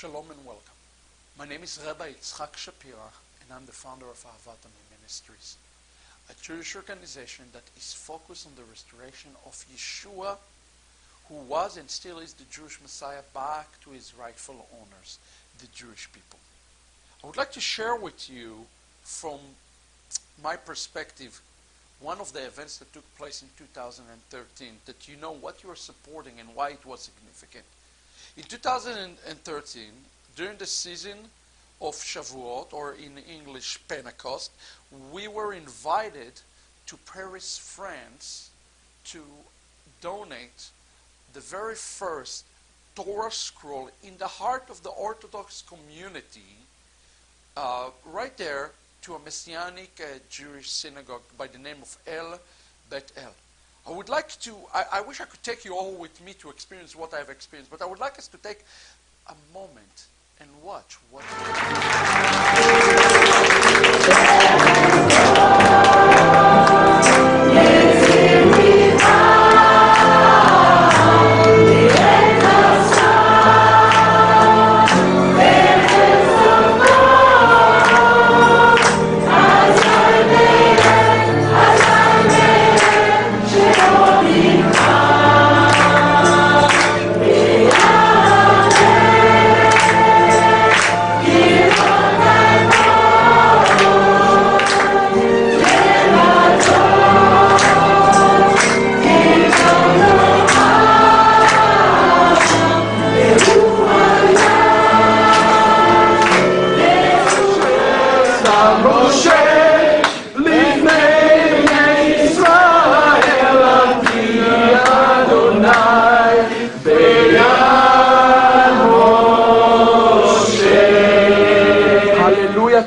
Shalom and welcome. My name is Rabbi Yitzchak Shapira, and I'm the founder of Ahavat Ministries, a Jewish organization that is focused on the restoration of Yeshua, who was and still is the Jewish Messiah, back to his rightful owners, the Jewish people. I would like to share with you, from my perspective, one of the events that took place in 2013, that you know what you are supporting and why it was significant. In 2013, during the season of Shavuot, or in English Pentecost, we were invited to Paris, France, to donate the very first Torah scroll in the heart of the Orthodox community, right there, to a Messianic Jewish synagogue by the name of El Bet El. I would like to, I wish I could take you all with me to experience what I've experienced, but I would like us to take a moment and watch what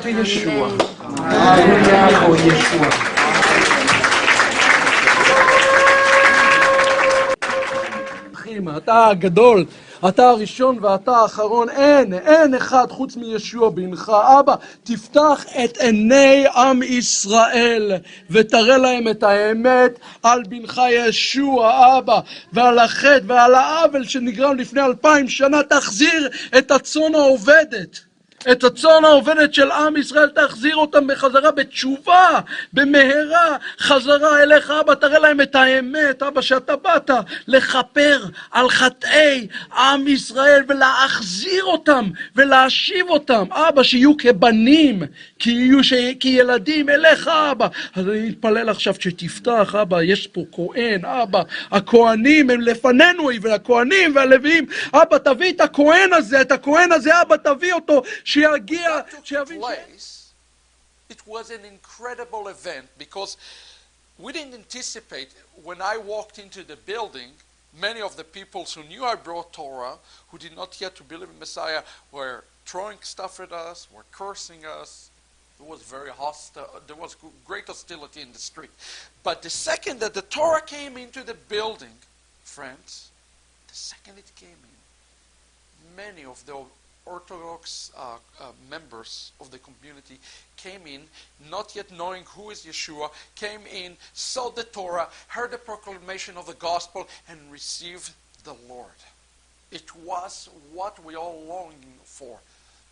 to Yeshua. Hallelujah to Yeshua. אתה הגדול, אתה הראשון ואתה האחרון, אין אחד חוץ מישוע בנך. אבא, תפתח את עיני עם ישראל ותראה להם את האמת על בנך ישוע, אבא, ועל החטא ועל העוול שנגרם לפני 2000 שנה. תחזיר את הצאן העובדת. את הצאן העובדת של עם ישראל, תחזיר אותם בחזרה בתשובה, במהרה, חזרה אליך. אבא, תראה להם את האמת, אבא, שאתה באת לכפר על חטאי עם ישראל ולהחזיר אותם ולהשיב אותם, אבא, שיהיו כבנים, כילדים אליך, אבא. אז אני מתפלל עכשיו שתפתח, אבא, יש פה כהן, אבא, הכהנים הם לפנינו, והכהנים והלוויים, אבא, תביא את הכהן הזה, אבא, תביא אותו, שיגיע, שיבין It was an incredible event, because we didn't anticipate. When I walked into the building, many of the people who knew I brought Torah, who did not yet to believe in Messiah, were throwing stuff at us, were cursing us. It was very hostile. There was great hostility in the street. But the second that the Torah came into the building, friends, the second it came in, many of the Orthodox members of the community came in, not yet knowing who is Yeshua, came in, saw the Torah, heard the proclamation of the gospel, and received the Lord. It was what we all longing for.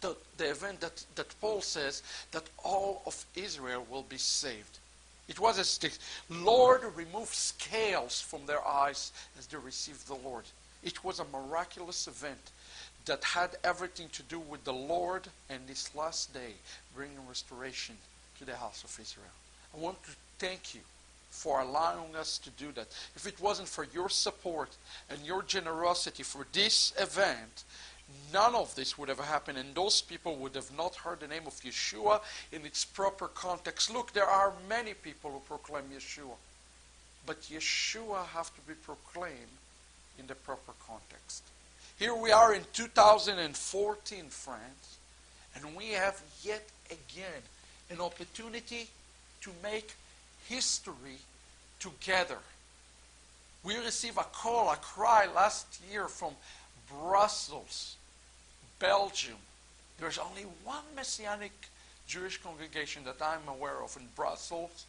The event that Paul says that all of Israel will be saved. It was as the Lord removed scales from their eyes as they received the Lord. It was a miraculous event that had everything to do with the Lord and this last day bringing restoration to the house of Israel. I want to thank you for allowing us to do that. If it wasn't for your support and your generosity for this event, none of this would have happened, and those people would have not heard the name of Yeshua in its proper context. Look, there are many people who proclaim Yeshua, but Yeshua have to be proclaimed in the proper context. Here we are in 2014, friends, and we have yet again an opportunity to make history together. We received a call, a cry last year from Brussels, Belgium. There's only one Messianic Jewish congregation that I'm aware of in Brussels,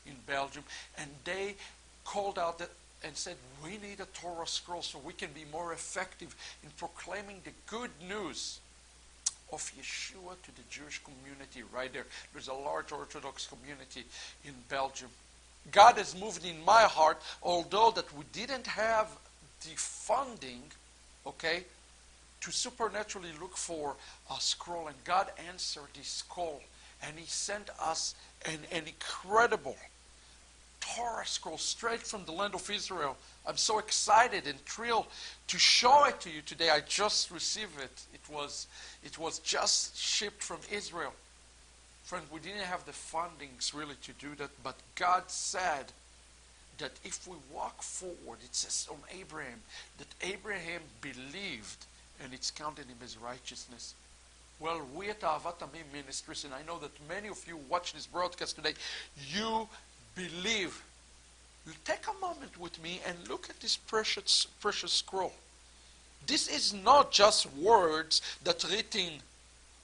in Belgium, and they called out that and said, we need a Torah scroll so we can be more effective in proclaiming the good news of Yeshua to the Jewish community right there. There's a large Orthodox community in Belgium. God has moved in my heart, although that we didn't have the funding, okay, to supernaturally look for a scroll. And God answered this call, and He sent us an incredible Torah scroll straight from the land of Israel. I'm so excited and thrilled to show it to you today. I just received it. It was just shipped from Israel. Friend, we didn't have the fundings really to do that, but God said that if we walk forward, it says on Abraham, that Abraham believed and it's counted him as righteousness. Well, we at Ahavat Amim Ministries, and I know that many of you watch this broadcast today, you believe. Take a moment with me and look at this precious scroll. This is not just words that written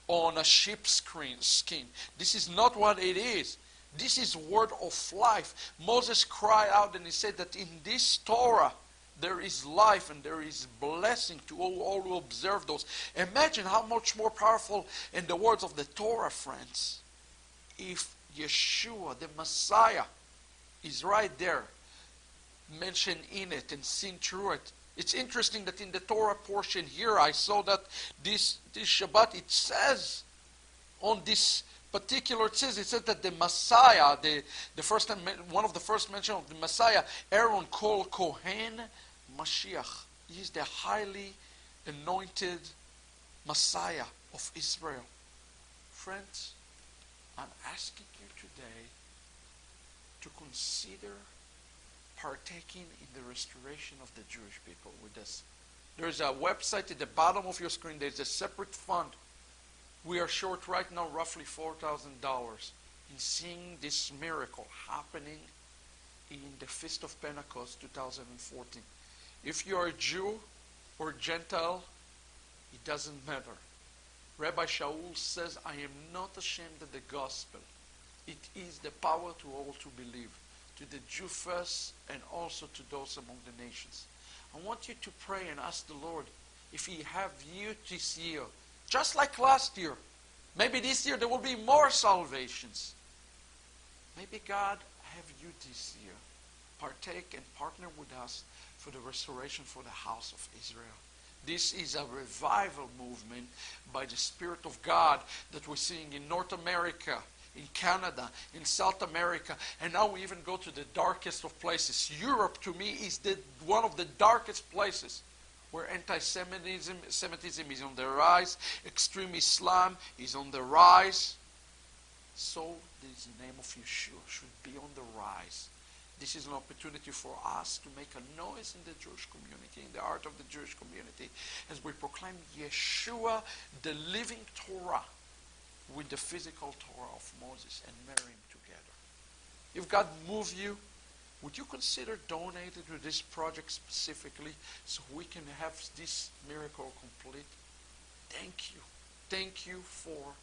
on a sheep's skin. This is not what it is. This is word of life. Moses cried out and he said that in this Torah there is life and there is blessing to all who observe those. Imagine how much more powerful in the words of the Torah, friends, if Yeshua, the Messiah, is right there, mentioned in it and seen through it. It's interesting that in the Torah portion here, I saw that this Shabbat, it says on this particular, it says that the Messiah, the first time, one of the first mention of the Messiah, Aaron called Kohen Mashiach. He is the highly anointed Messiah of Israel. Friends, I'm asking you today to consider partaking in the restoration of the Jewish people with us. There's a website at the bottom of your screen. There's a separate fund. We are short right now roughly $4,000 in seeing this miracle happening in the Feast of Pentecost 2014. If you are a Jew or Gentile, it doesn't matter. Rabbi Shaul says, I am not ashamed of the gospel. It is the power to all to believe, to the Jew first and also to those among the nations. I want you to pray and ask the Lord if He have you this year, just like last year. Maybe this year there will be more salvations. Maybe God have you this year partake and partner with us for the restoration for the house of Israel. This is a revival movement by the Spirit of God that we're seeing in North America, in Canada, in South America, and now we even go to the darkest of places. Europe, to me, is one of the darkest places where anti-Semitism is on the rise, extreme Islam is on the rise. So the name of Yeshua should be on the rise. This is an opportunity for us to make a noise in the Jewish community, in the heart of the Jewish community, as we proclaim Yeshua, the living Torah, with the physical Torah of Moses, and marry them together. If God moved you, would you consider donating to this project specifically so we can have this miracle complete? Thank you. Thank you for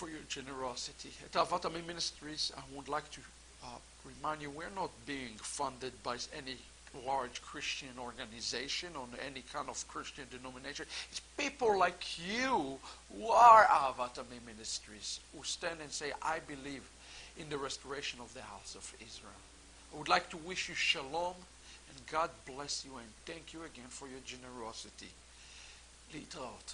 your generosity. At Ahavat Amim Ministries, I would like to remind you, we're not being funded by any large Christian organization or any kind of Christian denomination. It's people like you who are Ahavat Amim Ministries, who stand and say, I believe in the restoration of the house of Israel. I would like to wish you shalom, and God bless you, and thank you again for your generosity. Litraot.